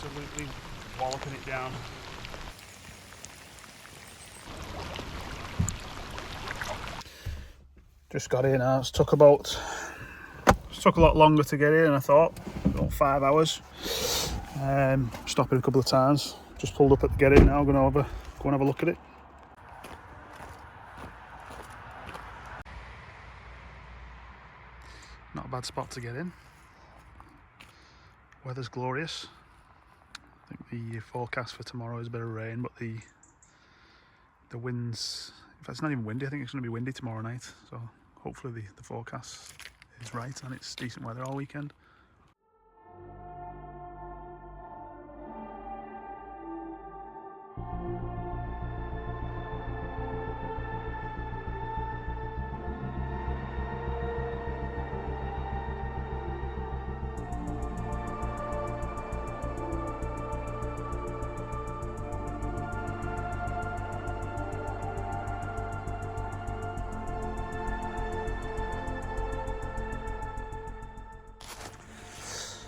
absolutely walloping it down. Just got here now. It took a lot longer to get here than I thought. About 5 hours. Stopping a couple of times. Just pulled up at the get in now. Going to go and have a look at it. Not a bad spot to get in. Weather's glorious. I think the forecast for tomorrow is a bit of rain, but the winds, in fact it's not even windy, I think it's going to be windy tomorrow night, so hopefully the forecast is right and it's decent weather all weekend.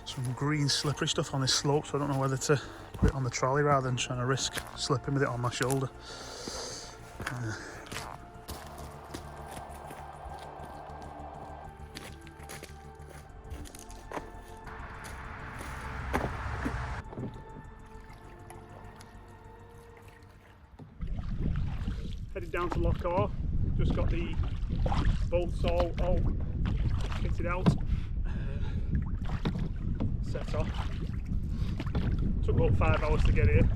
Some green slippery stuff on this slope, so I don't know whether to put it on the trolley rather than trying to risk slipping with it on my shoulder. Headed down to Loch Awe, just got the bolts all kitted out. Set off. Took about 5 hours to get here.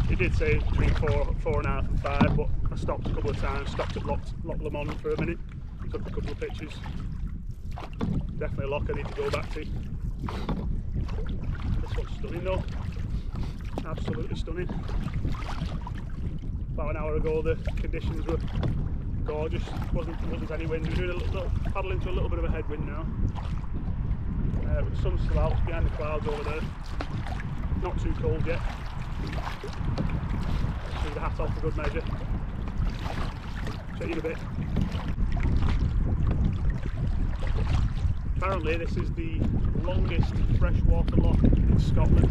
It did say between 4.5 and 5, but I stopped a couple of times. Stopped at Loch Lomond for a minute. Took a couple of pictures. Definitely a loch I need to go back to. This one's stunning though. Absolutely stunning. About an hour ago the conditions were gorgeous. Wasn't any wind. We're doing a little paddle into a little bit of a headwind now. With the sun still out behind the clouds over there. Not too cold yet. Leave the hat on for good measure. Check you in a bit. Apparently this is the longest freshwater loch in Scotland.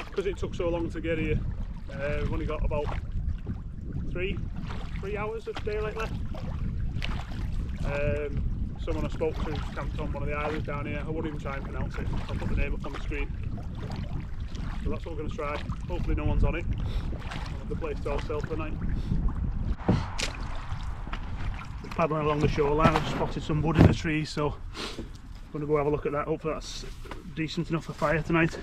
Because it took so long to get here, we've only got about three hours of daylight left. Someone I spoke to camped on one of the islands down here. I won't even try and pronounce it. I'll put the name up on the screen. So that's what we're going to try. Hopefully no one's on it. I'll have the place to ourselves for the night. Paddling along the shoreline, I've spotted some wood in the trees, so I'm going to go have a look at that. Hopefully that's decent enough for fire tonight.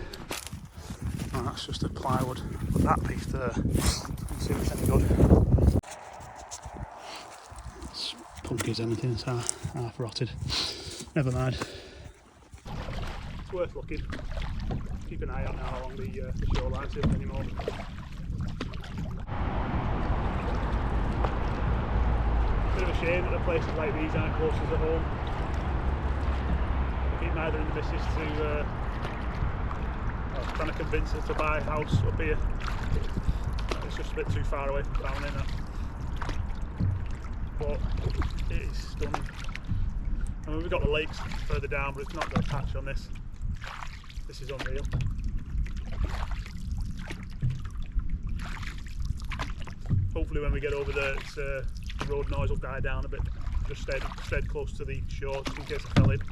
Oh, that's just a plywood. But that piece there, let's see if it's any good. Punk as anything, it's half rotted. Never mind. It's worth looking. Keep an eye out now along the shoreline, see if there's any more. Bit of a shame that the places like these aren't close to home. I keep neither in the missus to trying to convince us to buy a house up here. It's just a bit too far away from town, isn't it? But it is stunning. I mean, we've got the lakes further down, but it's not got a patch on this. This is unreal. Hopefully when we get over there, the road noise will die down a bit. Just stayed close to the shore, just in case I fell in.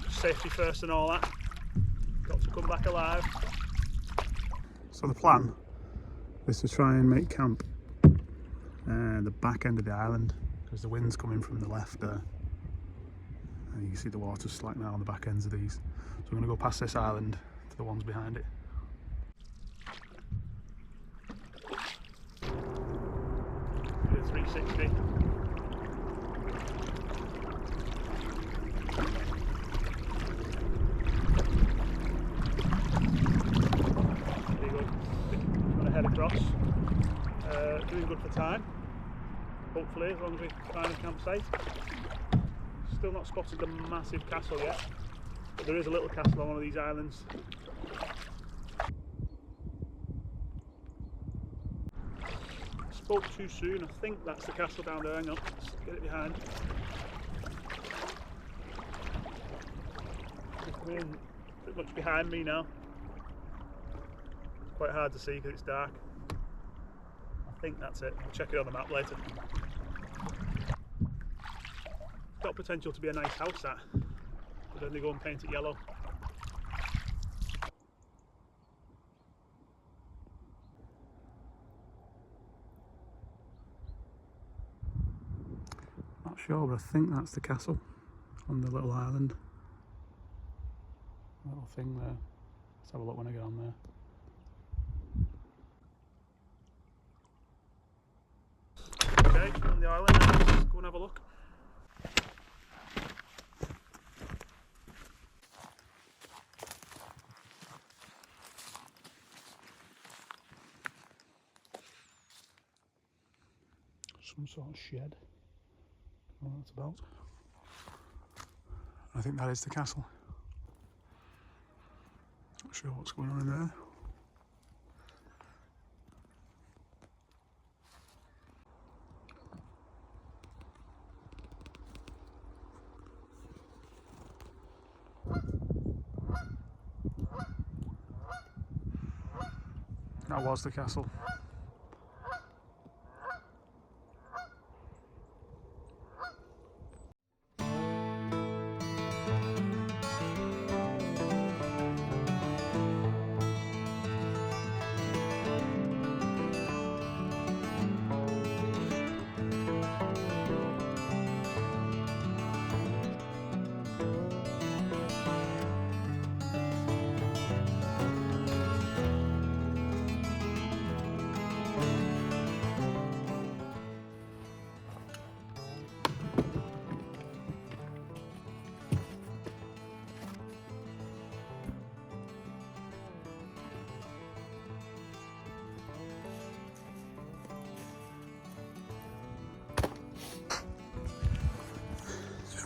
Safety first and all that. Got to come back alive. So the plan is to try and make camp the back end of the island, because the wind's coming from the left there, and you can see the water's slack now on the back ends of these. So we're going to go past this island to the ones behind it. 360. Pretty good. Gonna head across. Doing good for time. Hopefully, as long as we find a campsite. Still not spotted the massive castle yet, but there is a little castle on one of these islands. Spoke too soon. I think that's the castle down there. Hang on, let's get it behind. Coming pretty much behind me now. Quite hard to see because it's dark. I think that's it. I'll check it on the map later. Got potential to be a nice house, that. But then they go and paint it yellow. Not sure, but I think that's the castle on the little island. Little thing there. Let's have a look when I get on there. Okay, on the island now, let's go and have a look. Some sort of shed. What that's about. I think that is the castle. Not sure what's going on in there. That was the castle.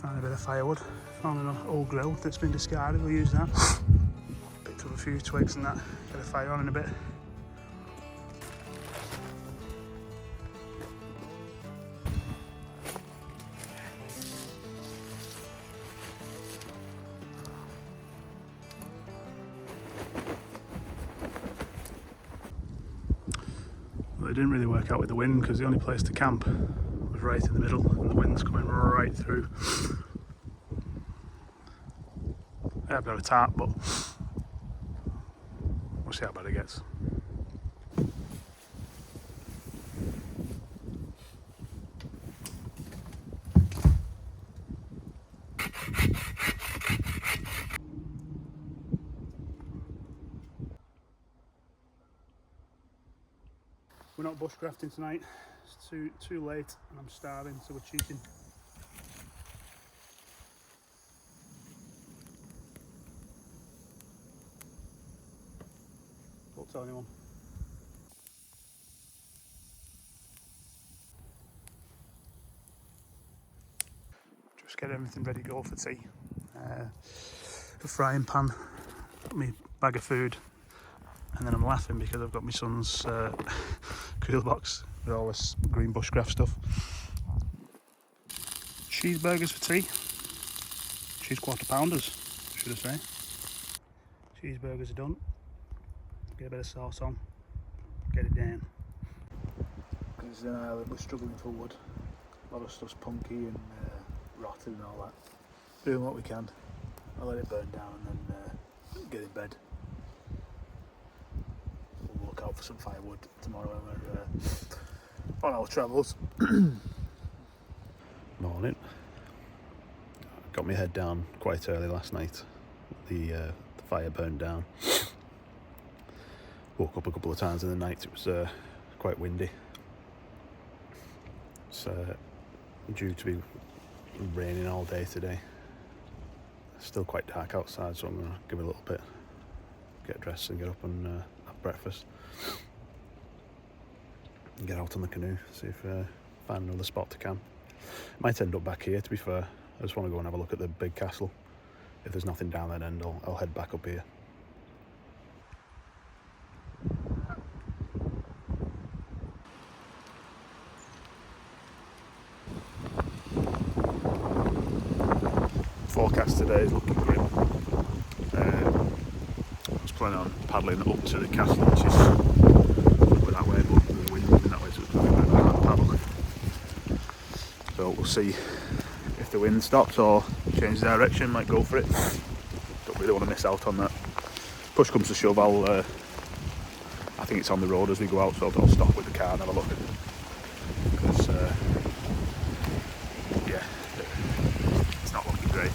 Found a bit of firewood, found an old grill that's been discarded, we'll use that. Picked up a few twigs and that, get a fire on in a bit. Well, it didn't really work out with the wind because the only place to camp was right in the middle and the wind's coming right through. I've got a tarp, but we'll see how bad it gets. We're not bushcrafting tonight, it's too late and I'm starving, so we're cheating. Don't tell anyone. Just get everything ready to go for tea. A frying pan, got me bag of food, and then I'm laughing because I've got my son's grill box with all this green bushcraft stuff. Cheeseburgers for tea. Cheese quarter pounders, should I say. Cheeseburgers are done. Get a bit of sauce on, get it down. Because in Ireland we're struggling for wood. A lot of stuff's punky and rotted and all that. Doing what we can. I'll let it burn down and then get in bed. We'll look out for some firewood tomorrow when we're on our travels. Morning. Got my head down quite early last night. The fire burned down. Woke up a couple of times in the night. It was quite windy. It's due to be raining all day today. It's still quite dark outside, so I'm going to give it a little bit, get dressed and get up and have breakfast. And get out on the canoe, see if find another spot to camp. Might end up back here, to be fair. I just want to go and have a look at the big castle. If there's nothing down that end, I'll head back up here. Forecast today is looking grim. I was planning on paddling up to the castle, which is up that way, but the wind moving that way, so it's probably a bit hard to paddle. So we'll see if the wind stops or changes direction. Might go for it. Don't really want to miss out on that. Push comes to shove, I think it's on the road as we go out, so I'll stop with the car and have a look. Because yeah, it's not looking great.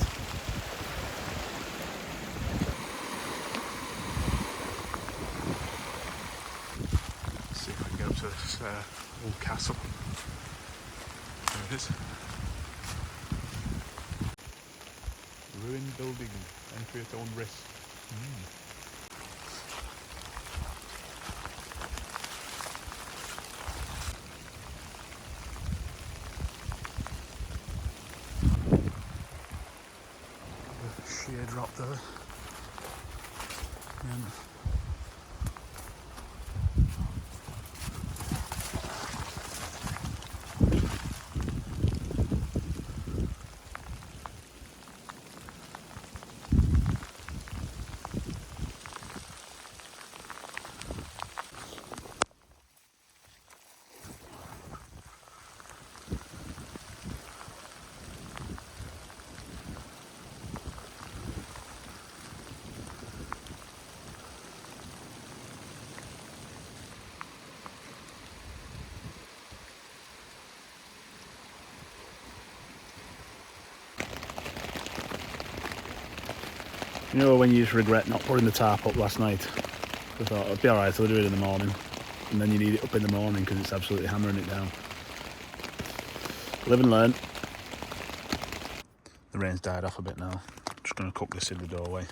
Let's see if I can get up to this old castle. There it is. Ruined building, entry at own risk. Sheer drop there. And you know when you just regret not putting the tarp up last night? I thought it'd be alright, I'll do it in the morning. And then you need it up in the morning because it's absolutely hammering it down. Live and learn. The rain's died off a bit now. Just going to cook this in the doorway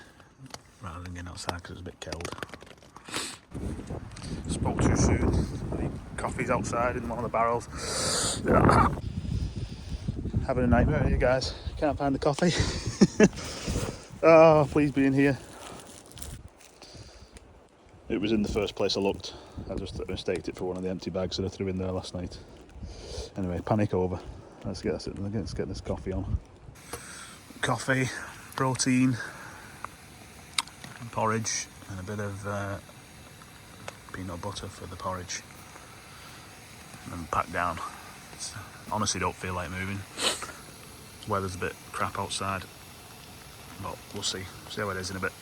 rather than getting outside because it's a bit cold. Spoke too soon. The coffee's outside in one of the barrels. Having a nightmare here, guys. Can't find the coffee. Oh, please be in here. It was in the first place I looked. I just mistaked it for one of the empty bags that I threw in there last night. Anyway, panic over. Let's get this coffee on. Coffee, protein, and porridge, and a bit of peanut butter for the porridge. And pack down. Honestly, don't feel like moving. The weather's a bit crap outside. But we'll see how it is in a bit.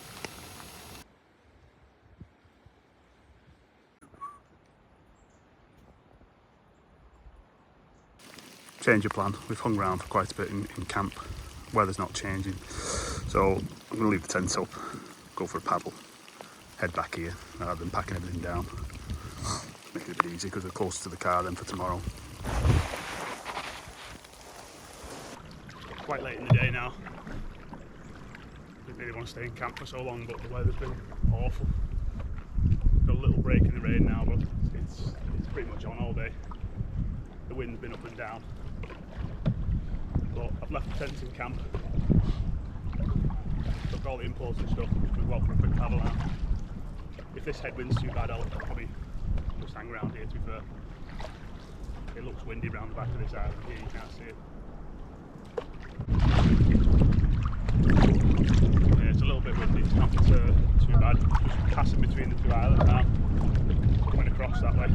Change of plan. We've hung around for quite a bit in camp. Weather's not changing, so I'm going to leave the tent up, go for a paddle, head back here rather than packing everything down. Make it a bit easy because we're closer to the car then for tomorrow. Quite late in the day now. Didn't really want to stay in camp for so long, but the weather's been awful. Got a little break in the rain now, but it's pretty much on all day. The wind's been up and down. But I've left the tent in camp. Took all the important stuff. We'll go out for a quick paddle now. If this headwind's too bad, I'll probably just hang around here, to be fair. It looks windy around the back of this island here, you can't see it. Yeah, it's a little bit windy, it's not too bad. Just passing between the two islands now, coming across that way.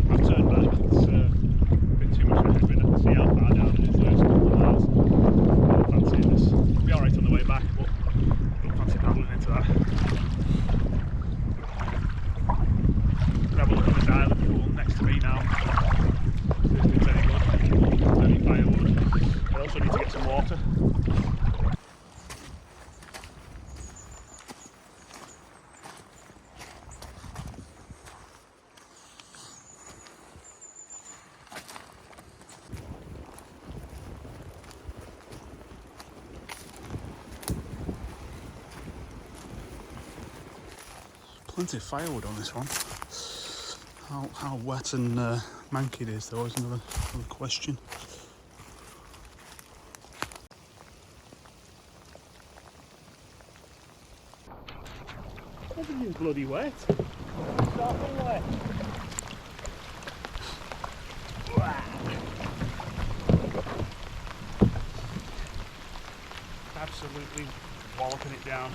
I've turned back, it's a bit too much of a headwind. I can see how far down it is there, it's a couple of miles. I don't fancy this. It'll be alright on the way back, but I don't fancy paddling into that. Have a look at this island pool next to me now. See if it's any good. Any firewood. I also need to get some water. Plenty of firewood on this one. How wet and manky it is, though, is another question. Everything's bloody wet. It's awful wet. Absolutely walloping it down.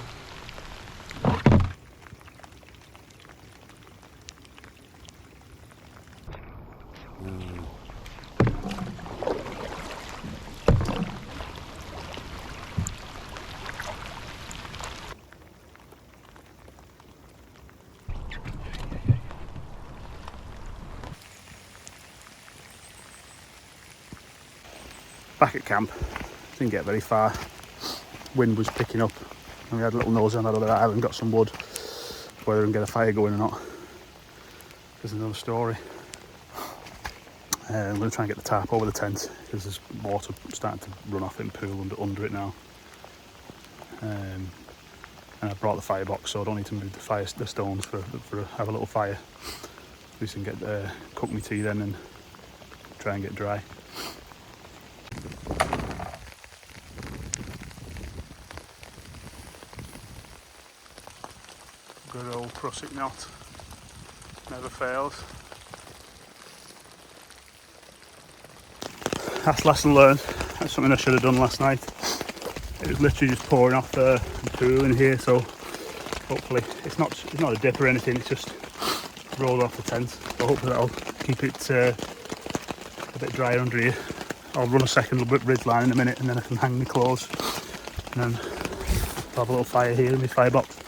Back at camp, didn't get very far. Wind was picking up and we had a little nose on that other island, got some wood. Whether we can get a fire going or not is another story. I'm going to try and get the tarp over the tent because there's water starting to run off in the pool under it now. And I brought the firebox, so I don't need to move the stones for have a little fire. At least I can get cook my tea then and try and get dry. Good old prusik knot, never fails. That's lesson learned. That's something I should have done last night. It was literally just pouring off the pool in here, so hopefully it's not a dip or anything. It's just rolled off the tent. So hopefully that'll keep it a bit drier under here. I'll run a second ridge line in a minute, and then I can hang my clothes, and then I'll have a little fire here in my firebox.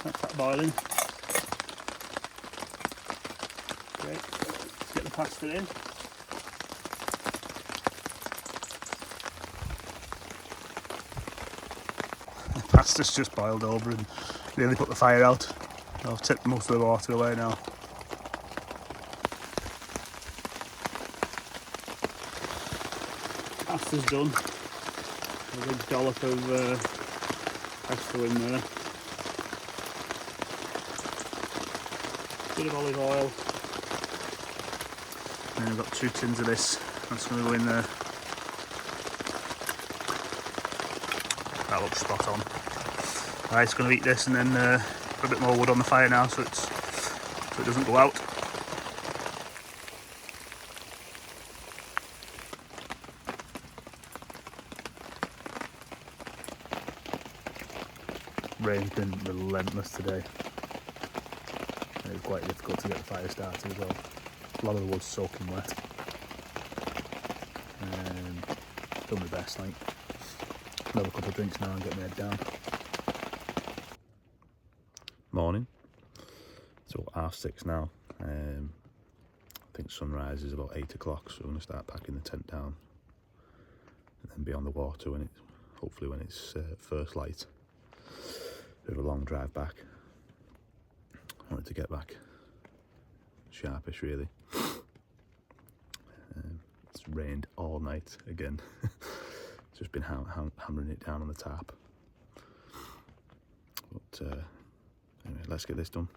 That's that boiling. Great. Let's get the pasta in. The pasta's just boiled over and nearly put the fire out. I've tipped most of the water away now. Pasta's done. A big dollop of pesto in there. Bit of olive oil, and then I've got 2 tins of this. That's going to go in there. That looks spot on. Right, it's going to eat this and then put a bit more wood on the fire now so it doesn't go out. Rain's been relentless today. It was quite difficult to get the fire started as well. A lot of the wood's soaking wet. Done my best, like. Another couple of drinks now and get my head down. Morning. So 6:30 now. I think sunrise is about 8 o'clock, so we're going to start packing the tent down. And then be on the water hopefully when it's first light. Bit of a long drive back. I wanted to get back sharpish, really. It's rained all night again. It's just been hammering it down on the tarp. But anyway, let's get this done.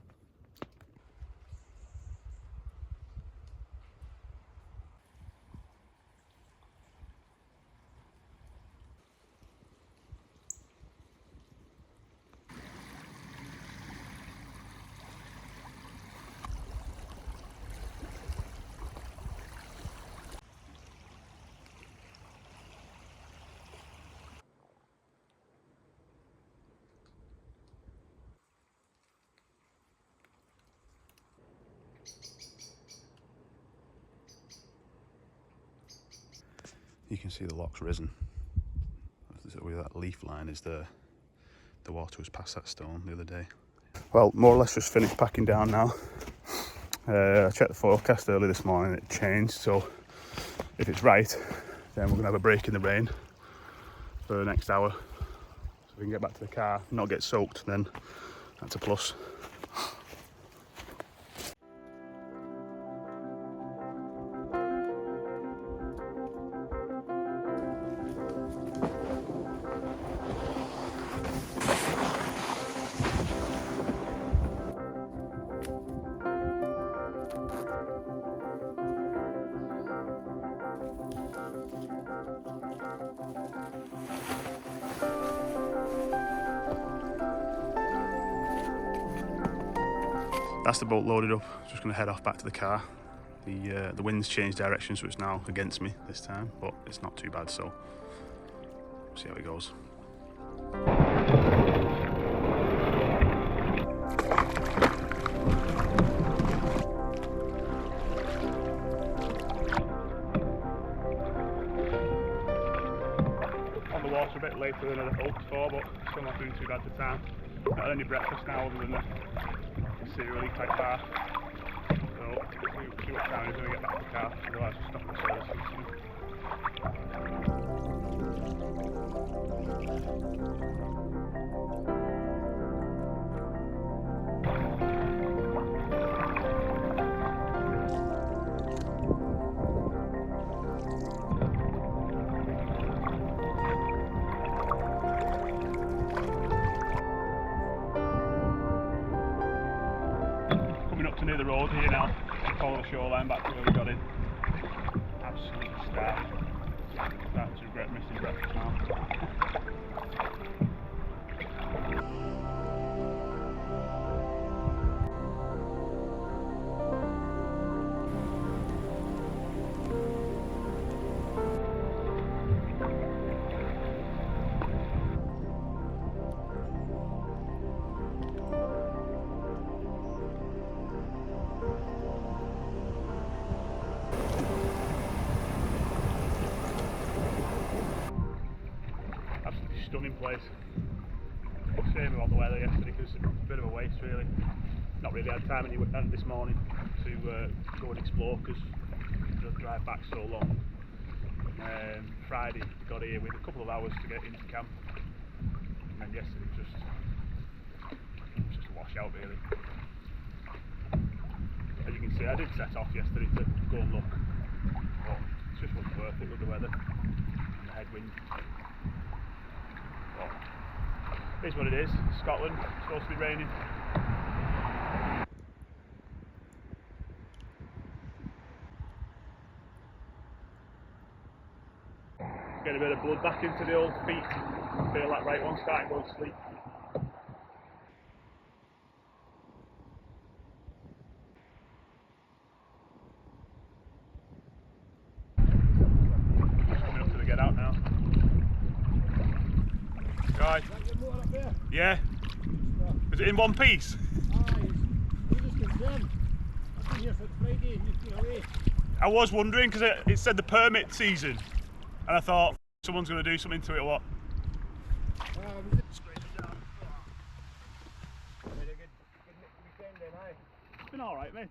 You can see the loch's risen. Where that leaf line is there. The water was past that stone the other day. Well, more or less just finished packing down now. I checked the forecast early this morning, it changed, so If it's right, then we're going to have a break in the rain for the next hour. So if we can get back to the car, not get soaked, then that's a plus. That's the boat loaded up. Just going to head off back to the car. The wind's changed direction, so it's now against me this time, but it's not too bad, so see how it goes. On the water a bit later than I'd hoped for, but still not doing too bad for time. Not had any breakfast now other than the cereal type bar. So see what time is when we get back to the car, otherwise we'll stop the service. Near the road here now, to follow the shoreline back to where we got in. Absolutely starving. Starting to regret missing breakfast now. Stunning place. Shame about the weather yesterday because it's a bit of a waste really. Not really had time this morning to go and explore because the drive back's so long. Friday got here with a couple of hours to get into camp, and then yesterday was just a washout really. As you can see, I did set off yesterday to go and look, but it just wasn't worth it with the weather and the headwind. It is what it is. Scotland, it's supposed to be raining. Getting a bit of blood back into the old feet. Feel like right one starting to go to sleep. Just coming up to the get out now. Right. Yeah. Is it in one piece? I was wondering because it said the permit season, and I thought someone's going to do something to it or what. It's been alright, mate.